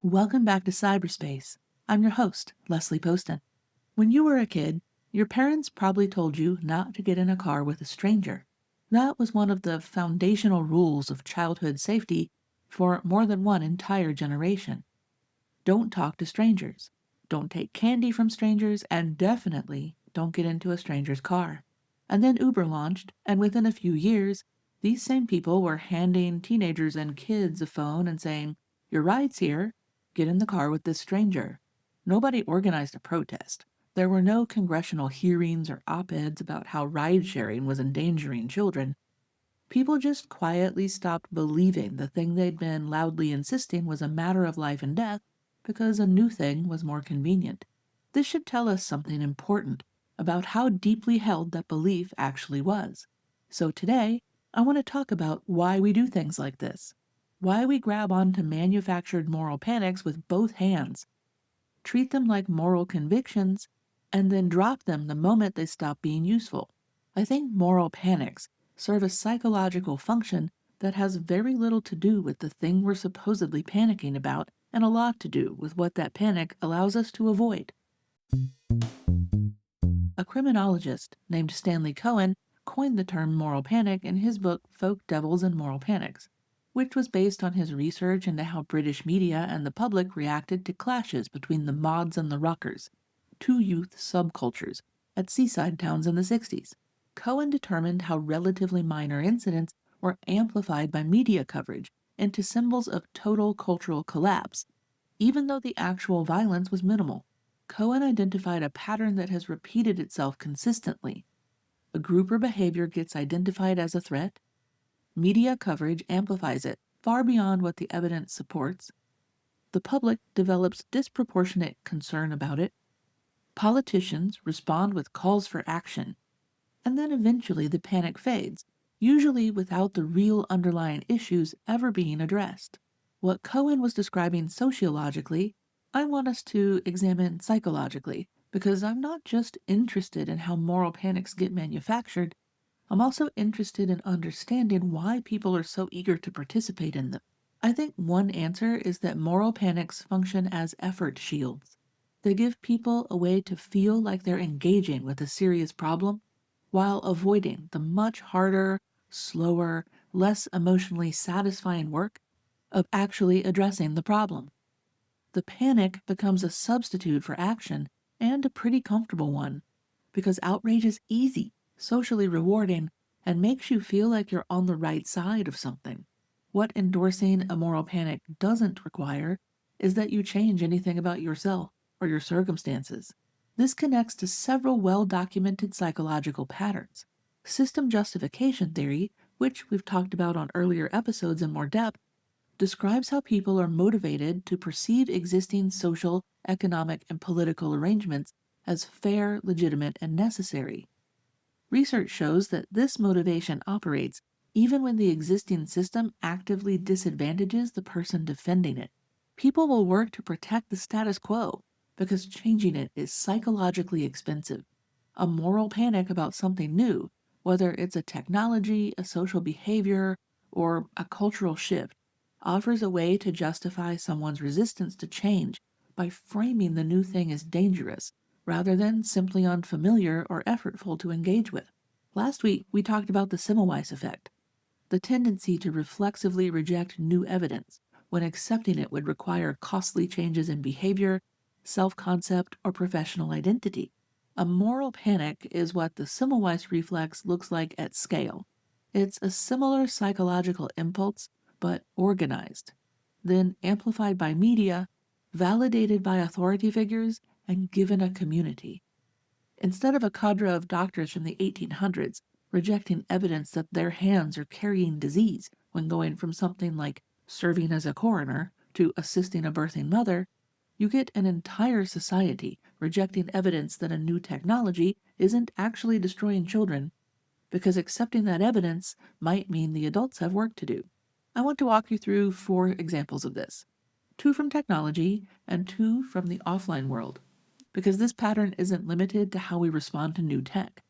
Welcome back to cyberspace. I'm your host, Leslie Poston. When you were a kid, your parents probably told you not to get in a car with a stranger. That was one of the foundational rules of childhood safety for more than one entire generation. Don't talk to strangers. Don't take candy from strangers, and definitely don't get into a stranger's car. And then Uber launched, and within a few years, these same people were handing teenagers and kids a phone and saying, "Your ride's here. Get in the car with this stranger." Nobody organized a protest. There were no congressional hearings or op-eds about how ride sharing was endangering children. People just quietly stopped believing the thing they'd been loudly insisting was a matter of life and death because a new thing was more convenient. This should tell us something important about how deeply held that belief actually was. So today, I want to talk about why we do things like this, why we grab onto manufactured moral panics with both hands, treat them like moral convictions, and then drop them the moment they stop being useful. I think moral panics serve a psychological function that has very little to do with the thing we're supposedly panicking about and a lot to do with what that panic allows us to avoid. A criminologist named Stanley Cohen coined the term moral panic in his book Folk Devils and Moral Panics, which was based on his research into how British media and the public reacted to clashes between the mods and the rockers, two youth subcultures, at seaside towns in the 60s. Cohen determined how relatively minor incidents were amplified by media coverage into symbols of total cultural collapse, even though the actual violence was minimal. Cohen identified a pattern that has repeated itself consistently. A group or behavior gets identified as a threat. Media coverage amplifies it far beyond what the evidence supports. The public develops disproportionate concern about it. Politicians respond with calls for action. And then eventually the panic fades, usually without the real underlying issues ever being addressed. What Cohen was describing sociologically, I want us to examine psychologically, because I'm not just interested in how moral panics get manufactured, I'm also interested in understanding why people are so eager to participate in them. I think one answer is that moral panics function as effort shields. They give people a way to feel like they're engaging with a serious problem while avoiding the much harder, slower, less emotionally satisfying work of actually addressing the problem. The panic becomes a substitute for action, and a pretty comfortable one, because outrage is easy, socially rewarding, and makes you feel like you're on the right side of something. What endorsing a moral panic doesn't require is that you change anything about yourself or your circumstances. This connects to several well-documented psychological patterns. System justification theory, which we've talked about on earlier episodes in more depth, describes how people are motivated to perceive existing social, economic, and political arrangements as fair, legitimate, and necessary. Research shows that this motivation operates even when the existing system actively disadvantages the person defending it. People will work to protect the status quo because changing it is psychologically expensive. A moral panic about something new, whether it's a technology, a social behavior, or a cultural shift, offers a way to justify someone's resistance to change by framing the new thing as dangerous rather than simply unfamiliar or effortful to engage with. Last week, we talked about the Semmelweis effect, the tendency to reflexively reject new evidence when accepting it would require costly changes in behavior, self-concept, or professional identity. A moral panic is what the Semmelweis reflex looks like at scale. It's a similar psychological impulse, but organized, then amplified by media, validated by authority figures, and given a community. Instead of a cadre of doctors from the 1800s rejecting evidence that their hands are carrying disease when going from something like serving as a coroner to assisting a birthing mother, you get an entire society rejecting evidence that a new technology isn't actually destroying children, because accepting that evidence might mean the adults have work to do. I want to walk you through 4 examples of this, 2 from technology and 2 from the offline world, because this pattern isn't limited to how we respond to new tech.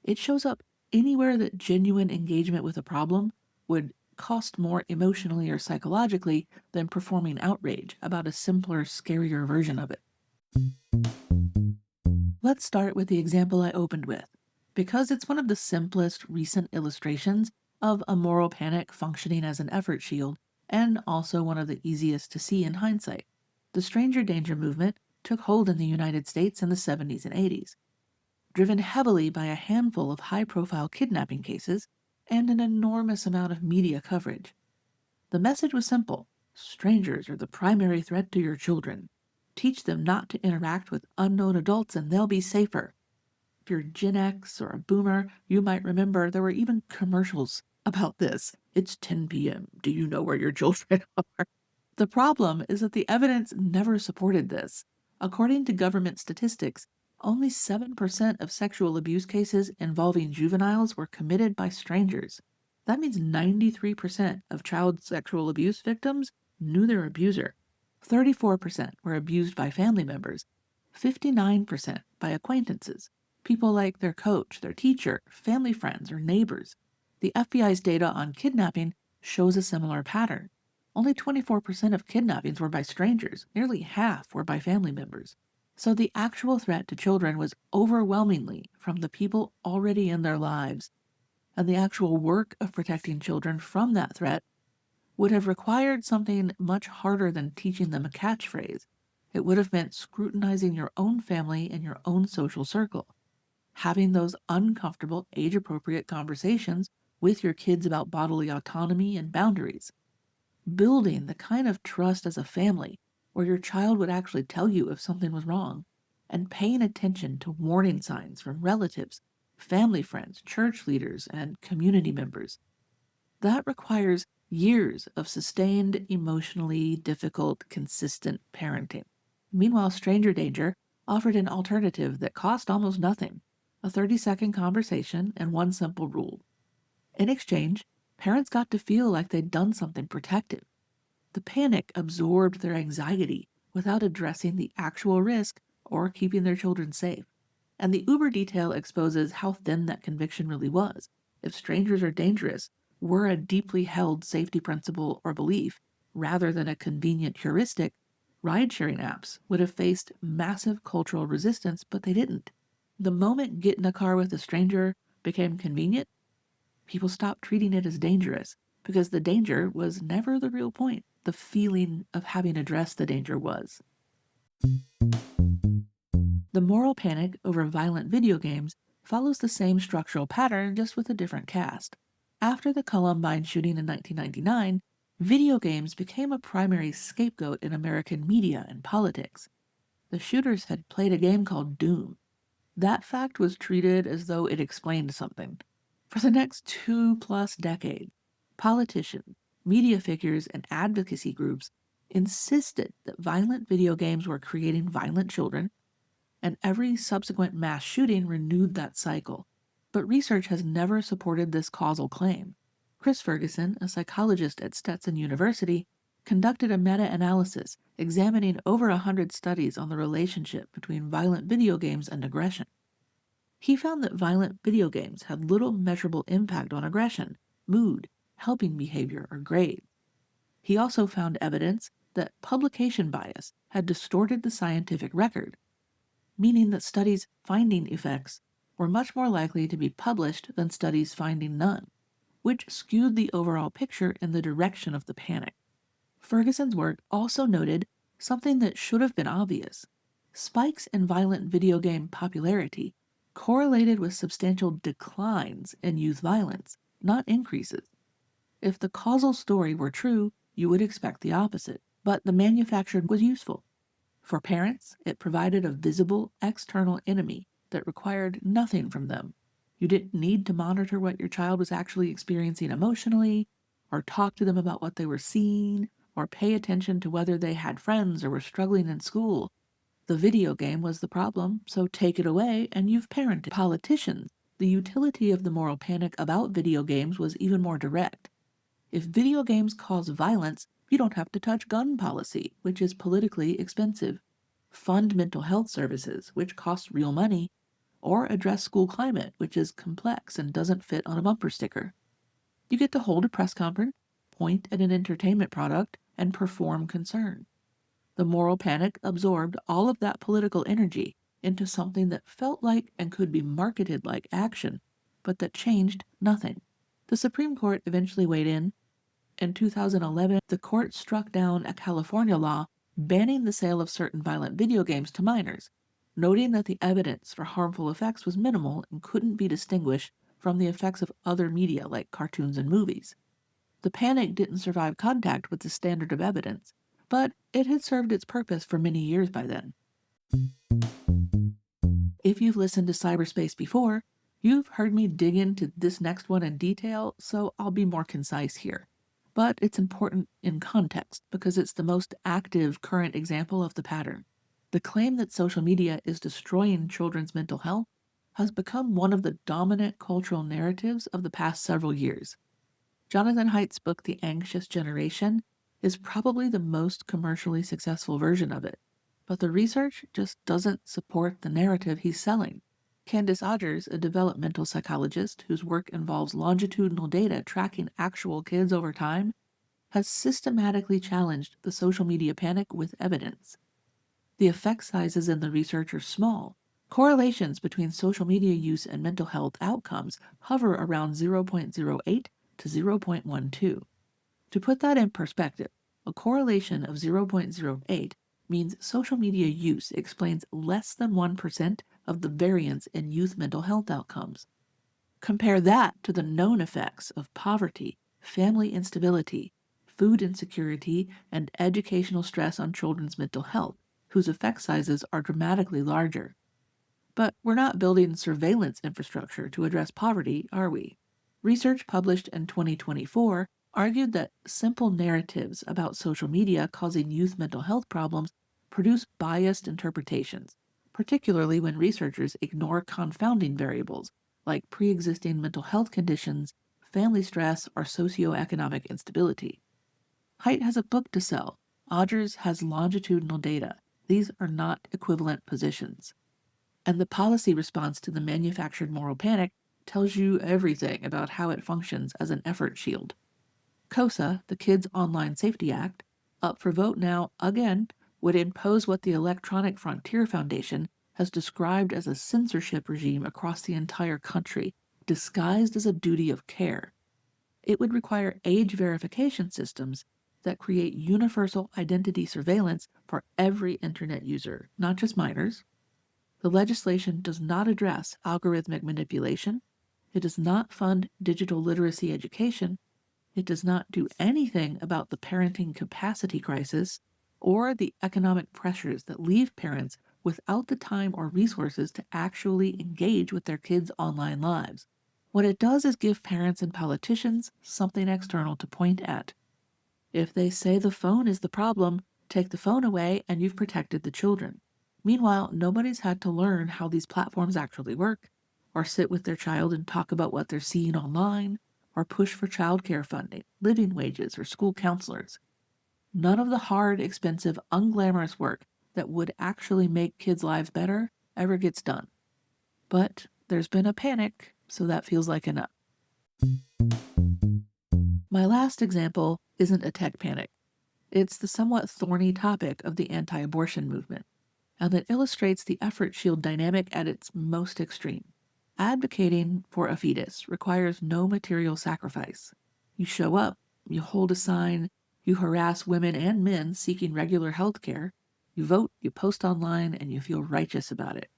It shows up anywhere that genuine engagement with a problem would cost more emotionally or psychologically than performing outrage about a simpler, scarier version of it. Let's start with the example I opened with, because it's one of the simplest recent illustrations of a moral panic functioning as an effort shield, and also one of the easiest to see in hindsight. The stranger danger movement took hold in the United States in the 70s and 80s, driven heavily by a handful of high profile kidnapping cases and an enormous amount of media coverage. The message was simple: strangers are the primary threat to your children. Teach them not to interact with unknown adults and they'll be safer. If you're Gen X or a boomer, you might remember there were even commercials about this. It's 10 p.m. Do you know where your children are? The problem is that the evidence never supported this. According to government statistics, only 7% of sexual abuse cases involving juveniles were committed by strangers. That means 93% of child sexual abuse victims knew their abuser. 34% were abused by family members, 59% by acquaintances, people like their coach, their teacher, family friends, or neighbors. The FBI's data on kidnapping shows a similar pattern. Only 24% of kidnappings were by strangers, nearly half were by family members. So the actual threat to children was overwhelmingly from the people already in their lives, and the actual work of protecting children from that threat would have required something much harder than teaching them a catchphrase. It would have meant scrutinizing your own family and your own social circle, having those uncomfortable, age-appropriate conversations with your kids about bodily autonomy and boundaries, building the kind of trust as a family where your child would actually tell you if something was wrong, and paying attention to warning signs from relatives, family friends, church leaders, and community members. That requires years of sustained, emotionally difficult, consistent parenting. Meanwhile, Stranger Danger offered an alternative that cost almost nothing: a 30-second conversation and one simple rule. In exchange, parents got to feel like they'd done something protective. The panic absorbed their anxiety without addressing the actual risk or keeping their children safe. And the Uber detail exposes how thin that conviction really was. If strangers are dangerous were a deeply held safety principle or belief, rather than a convenient heuristic, ride-sharing apps would have faced massive cultural resistance, but they didn't. The moment get in a car with a stranger became convenient, people stopped treating it as dangerous, because the danger was never the real point. The feeling of having addressed the danger was. The moral panic over violent video games follows the same structural pattern, just with a different cast. After the Columbine shooting in 1999, video games became a primary scapegoat in American media and politics. The shooters had played a game called Doom. That fact was treated as though it explained something. For the next 2+ decades, politicians, media figures, and advocacy groups insisted that violent video games were creating violent children, and every subsequent mass shooting renewed that cycle. But research has never supported this causal claim. Chris Ferguson, a psychologist at Stetson University, conducted a meta-analysis examining over 100 studies on the relationship between violent video games and aggression. He found that violent video games had little measurable impact on aggression, mood, helping behavior, or grades. He also found evidence that publication bias had distorted the scientific record, meaning that studies finding effects were much more likely to be published than studies finding none, which skewed the overall picture in the direction of the panic. Ferguson's work also noted something that should have been obvious. Spikes in violent video game popularity correlated with substantial declines in youth violence, not increases. If the causal story were true, you would expect the opposite, but the manufactured was useful. For parents, it provided a visible external enemy that required nothing from them. You didn't need to monitor what your child was actually experiencing emotionally, or talk to them about what they were seeing, or pay attention to whether they had friends or were struggling in school. The video game was the problem, so take it away and you've parented. Politicians, the utility of the moral panic about video games was even more direct. If video games cause violence, you don't have to touch gun policy, which is politically expensive, fund mental health services, which cost real money, or address school climate, which is complex and doesn't fit on a bumper sticker. You get to hold a press conference, point at an entertainment product and perform concern. The moral panic absorbed all of that political energy into something that felt like and could be marketed like action, but that changed nothing. The Supreme Court eventually weighed in. In 2011, the court struck down a California law banning the sale of certain violent video games to minors, noting that the evidence for harmful effects was minimal and couldn't be distinguished from the effects of other media like cartoons and movies. The panic didn't survive contact with the standard of evidence, but it had served its purpose for many years by then. If you've listened to cyberspace before, you've heard me dig into this next one in detail, so I'll be more concise here. But it's important in context because it's the most active current example of the pattern. The claim that social media is destroying children's mental health has become one of the dominant cultural narratives of the past several years. Jonathan Haidt's book, The Anxious Generation, is probably the most commercially successful version of it, but the research just doesn't support the narrative he's selling. Candace Odgers, a developmental psychologist whose work involves longitudinal data tracking actual kids over time, has systematically challenged the social media panic with evidence. The effect sizes in the research are small. Correlations between social media use and mental health outcomes hover around 0.08 to 0.12. To put that in perspective, a correlation of 0.08 means social media use explains less than 1% of the variance in youth mental health outcomes. Compare that to the known effects of poverty, family instability, food insecurity, and educational stress on children's mental health, whose effect sizes are dramatically larger. But we're not building surveillance infrastructure to address poverty, are we? Research published in 2024 argued that simple narratives about social media causing youth mental health problems produce biased interpretations, particularly when researchers ignore confounding variables like pre-existing mental health conditions, family stress, or socioeconomic instability. Haidt has a book to sell. Odgers has longitudinal data. These are not equivalent positions. And the policy response to the manufactured moral panic tells you everything about how it functions as an effort shield. KOSA, the Kids Online Safety Act, up for vote now again, would impose what the Electronic Frontier Foundation has described as a censorship regime across the entire country, disguised as a duty of care. It would require age verification systems that create universal identity surveillance for every internet user, not just minors. The legislation does not address algorithmic manipulation. It does not fund digital literacy education. It does not do anything about the parenting capacity crisis or the economic pressures that leave parents without the time or resources to actually engage with their kids' online lives. What it does is give parents and politicians something external to point at. If they say the phone is the problem, take the phone away and you've protected the children. Meanwhile, nobody's had to learn how these platforms actually work, or sit with their child and talk about what they're seeing online, or push for childcare funding, living wages, or school counselors. None of the hard, expensive, unglamorous work that would actually make kids' lives better ever gets done. But there's been a panic, so that feels like enough. My last example isn't a tech panic. It's the somewhat thorny topic of the anti-abortion movement, and it illustrates the effort shield dynamic at its most extreme. Advocating for a fetus requires no material sacrifice. You show up, you hold a sign, you harass women and men seeking regular health care, you vote, you post online, and you feel righteous about it.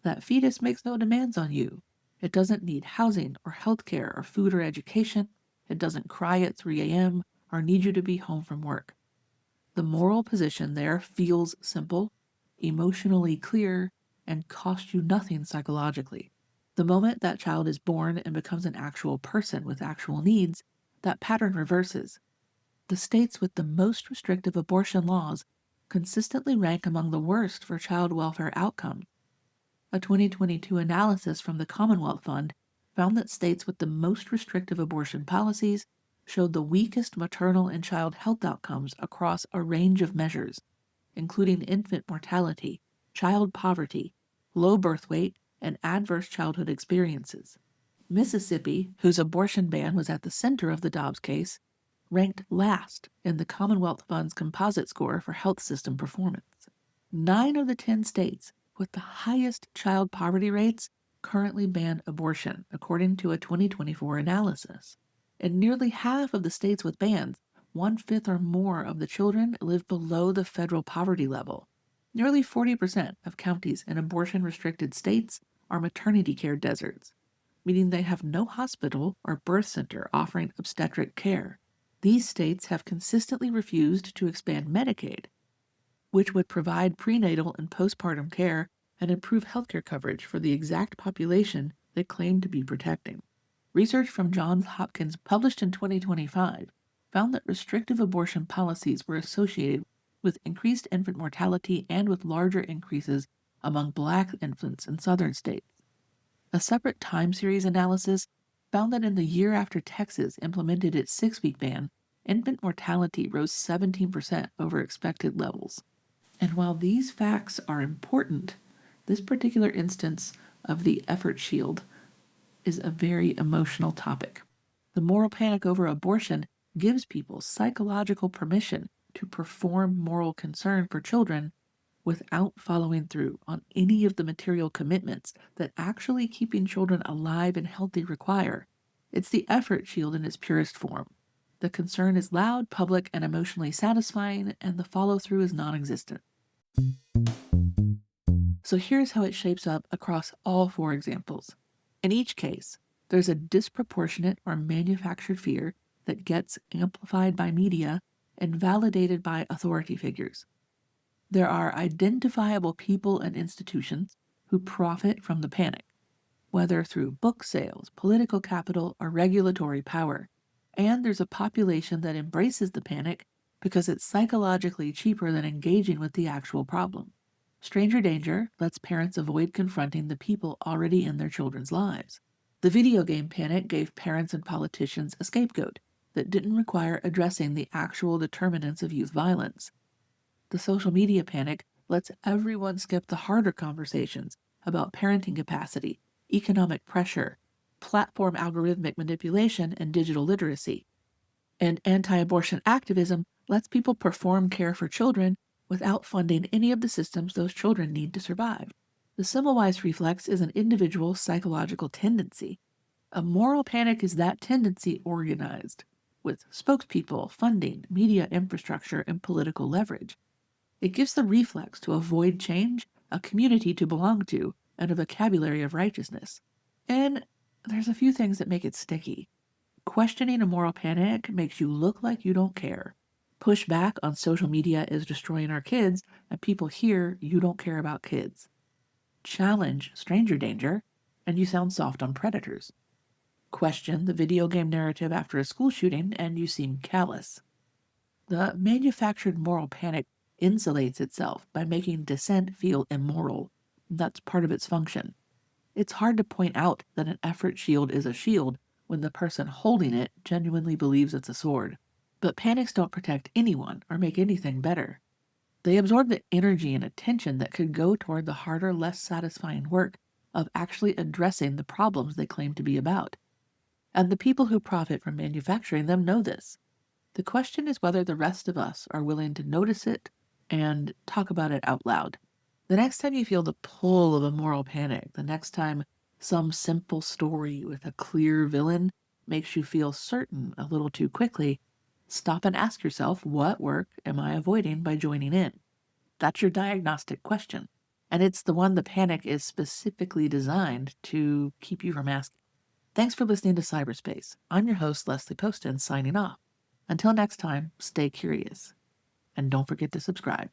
That fetus makes no demands on you. It doesn't need housing or health care or food or education. It doesn't cry at 3 a.m. or need you to be home from work. The moral position there feels simple, emotionally clear, and costs you nothing psychologically. The moment that child is born and becomes an actual person with actual needs, that pattern reverses. The states with the most restrictive abortion laws consistently rank among the worst for child welfare outcomes. A 2022 analysis from the Commonwealth Fund found that states with the most restrictive abortion policies showed the weakest maternal and child health outcomes across a range of measures, including infant mortality, child poverty, low birth weight, and adverse childhood experiences. Mississippi, whose abortion ban was at the center of the Dobbs case, ranked last in the Commonwealth Fund's composite score for health system performance. 9 of the 10 states with the highest child poverty rates currently ban abortion, according to a 2024 analysis. In nearly half of the states with bans, 1/5 or more of the children live below the federal poverty level. Nearly 40% of counties in abortion-restricted states are maternity care deserts, meaning they have no hospital or birth center offering obstetric care. These states have consistently refused to expand Medicaid, which would provide prenatal and postpartum care and improve healthcare coverage for the exact population they claim to be protecting. Research from Johns Hopkins published in 2025 found that restrictive abortion policies were associated with increased infant mortality and with larger increases among Black infants in southern states. A separate time series analysis found that in the year after Texas implemented its 6-week ban, infant mortality rose 17% over expected levels. And while these facts are important, this particular instance of the effort shield is a very emotional topic. The moral panic over abortion gives people psychological permission to perform moral concern for children without following through on any of the material commitments that actually keeping children alive and healthy require. It's the effort shield in its purest form. The concern is loud, public, and emotionally satisfying, and the follow-through is non-existent. So here's how it shapes up across all 4 examples. In each case, there's a disproportionate or manufactured fear that gets amplified by media and validated by authority figures. There are identifiable people and institutions who profit from the panic, whether through book sales, political capital, or regulatory power. And there's a population that embraces the panic because it's psychologically cheaper than engaging with the actual problem. Stranger danger lets parents avoid confronting the people already in their children's lives. The video game panic gave parents and politicians a scapegoat that didn't require addressing the actual determinants of youth violence. The social media panic lets everyone skip the harder conversations about parenting capacity, economic pressure, platform algorithmic manipulation, and digital literacy. And anti-abortion activism lets people perform care for children without funding any of the systems those children need to survive. The Semmelweis reflex is an individual psychological tendency. A moral panic is that tendency organized, with spokespeople, funding, media infrastructure, and political leverage. It gives the reflex to avoid change, a community to belong to, and a vocabulary of righteousness. And there's a few things that make it sticky. Questioning a moral panic makes you look like you don't care. Pushback on social media is destroying our kids, and people hear you don't care about kids. Challenge stranger danger, and you sound soft on predators. Question the video game narrative after a school shooting, and you seem callous. The manufactured moral panic insulates itself by making dissent feel immoral. That's part of its function. It's hard to point out that an effort shield is a shield when the person holding it genuinely believes it's a sword. But panics don't protect anyone or make anything better. They absorb the energy and attention that could go toward the harder, less satisfying work of actually addressing the problems they claim to be about. And the people who profit from manufacturing them know this. The question is whether the rest of us are willing to notice it and talk about it out loud. The next time you feel the pull of a moral panic, the next time some simple story with a clear villain makes you feel certain a little too quickly, stop and ask yourself, what work am I avoiding by joining in? That's your diagnostic question. And it's the one the panic is specifically designed to keep you from asking. Thanks for listening to Cyberspace. I'm your host, Leslie Poston, signing off. Until next time, stay curious. And don't forget to subscribe.